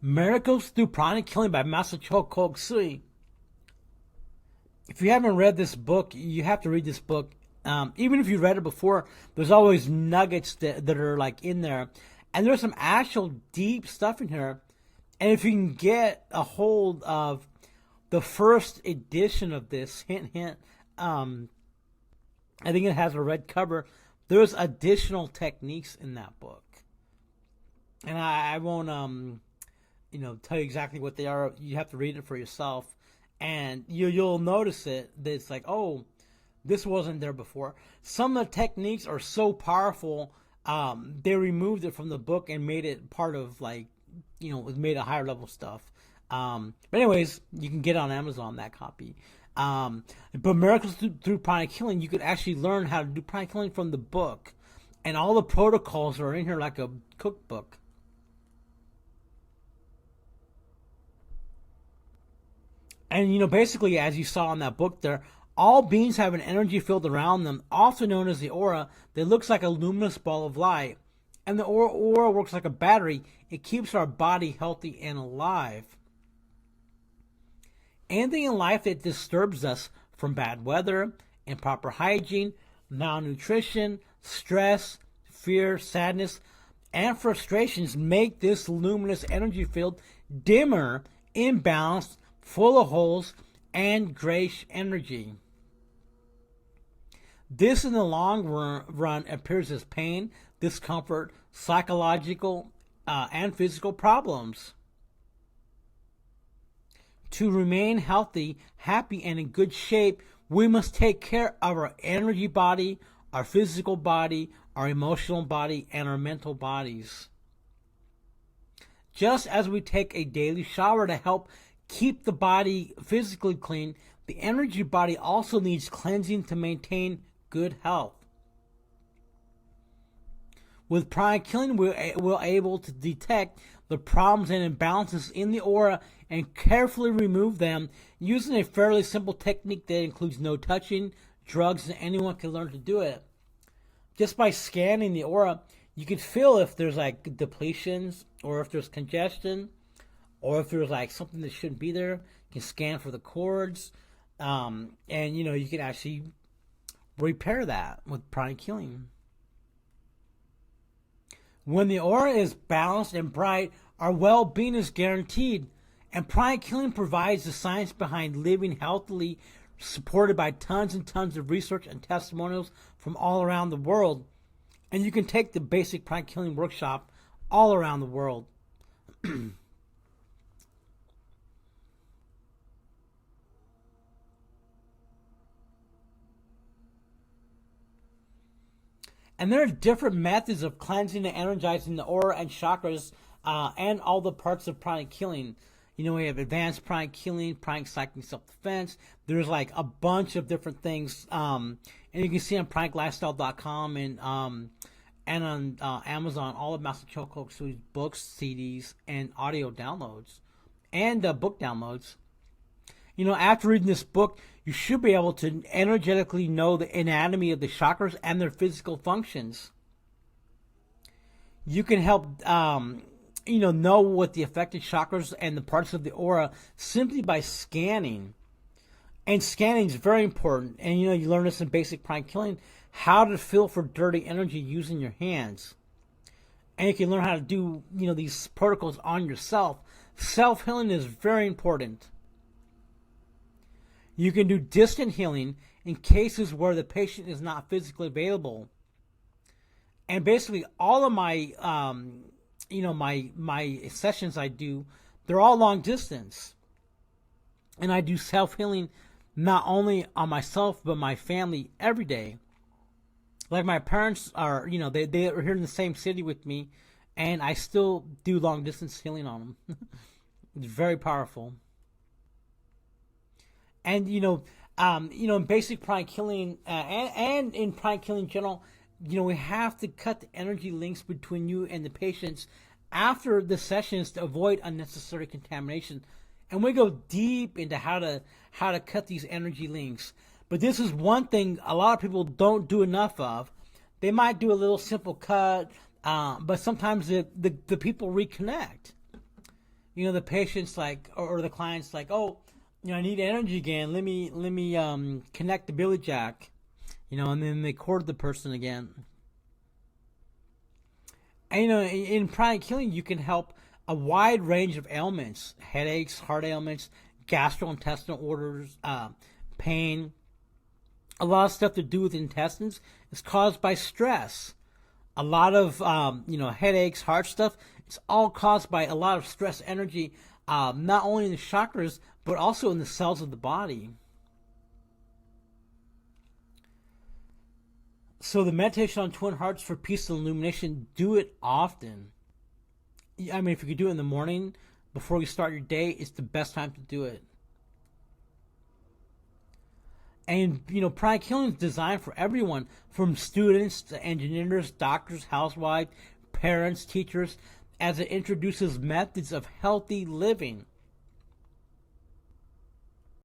Miracles Through Pranic Healing by Master Choa. If you haven't read this book, you have to read this book. Even if you read it before, there's always nuggets that are like in there. And there's some actual deep stuff in here. And if you can get a hold of the first edition of this, hint, hint, I think it has a red cover. There's additional techniques in that book. And I won't, tell you exactly what they are. You have to read it for yourself. And you'll notice it. That it's like, oh, this wasn't there before. Some of the techniques are so powerful, they removed it from the book and made it part of, like, it made a higher level stuff. But anyways, you can get on Amazon that copy. But Miracles Through Pranic Healing, you could actually learn how to do pranic healing from the book. And all the protocols are in here like a cookbook. And, basically, as you saw in that book there, all beings have an energy field around them, often known as the aura, that looks like a luminous ball of light. And the aura works like a battery. It keeps our body healthy and alive. Anything in life that disturbs us, from bad weather, improper hygiene, malnutrition, stress, fear, sadness, and frustrations, make this luminous energy field dimmer, imbalanced, full of holes, and grayish energy. This, in the long run, appears as pain, discomfort, psychological, and physical problems. To remain healthy, happy, and in good shape, we must take care of our energy body, our physical body, our emotional body, and our mental bodies. Just as we take a daily shower to help keep the body physically clean, the energy body also needs cleansing to maintain good health. With pranic healing, we're able to detect the problems and imbalances in the aura and carefully remove them using a fairly simple technique that includes no touching, drugs, and anyone can learn to do it. Just by scanning the aura, you can feel if there's like depletions, or if there's congestion, or if there's like something that shouldn't be there. You can scan for the cords, and you can actually repair that with pranic healing. When the aura is balanced and bright, our well-being is guaranteed. And pranic healing provides the science behind living healthily, supported by tons and tons of research and testimonials from all around the world. And you can take the basic pranic healing workshop all around the world. And there are different methods of cleansing and energizing the aura and chakras and all the parts of pranic healing. We have advanced pranic healing, pranic psychic self-defense. There's like a bunch of different things. And you can see on praniclifestyle.com and on Amazon all of Master Choa's books, CDs, and audio downloads, and book downloads. After reading this book, you should be able to energetically know the anatomy of the chakras and their physical functions. You can help, know what the affected chakras and the parts of the aura simply by scanning. And scanning is very important. And, you learn this in basic pranic healing, how to feel for dirty energy using your hands. And you can learn how to do, these protocols on yourself. Self-healing is very important. You can do distant healing in cases where the patient is not physically available. And basically all of my, my sessions I do, they're all long distance. And I do self-healing not only on myself, but my family every day. Like my parents are, they are here in the same city with me, and I still do long distance healing on them. It's very powerful. And, in basic pranic healing and in pranic healing in general, we have to cut the energy links between you and the patients after the sessions to avoid unnecessary contamination. And we go deep into how to cut these energy links. But this is one thing a lot of people don't do enough of. They might do a little simple cut, but sometimes the people reconnect. the patient's like, or the client's like, oh, I need energy again. Let me connect the Billy Jack, and then they cord the person again. And in pranic healing, you can help a wide range of ailments: headaches, heart ailments, gastrointestinal orders, pain. A lot of stuff to do with the intestines is caused by stress. A lot of headaches, heart stuff. It's all caused by a lot of stress energy, not only in the chakras but also in the cells of the body. So the meditation on Twin Hearts for peace and illumination, do it often. I mean, if you could do it in the morning before you start your day, it's the best time to do it. And, pranic healing is designed for everyone, from students to engineers, doctors, housewives, parents, teachers, as it introduces methods of healthy living.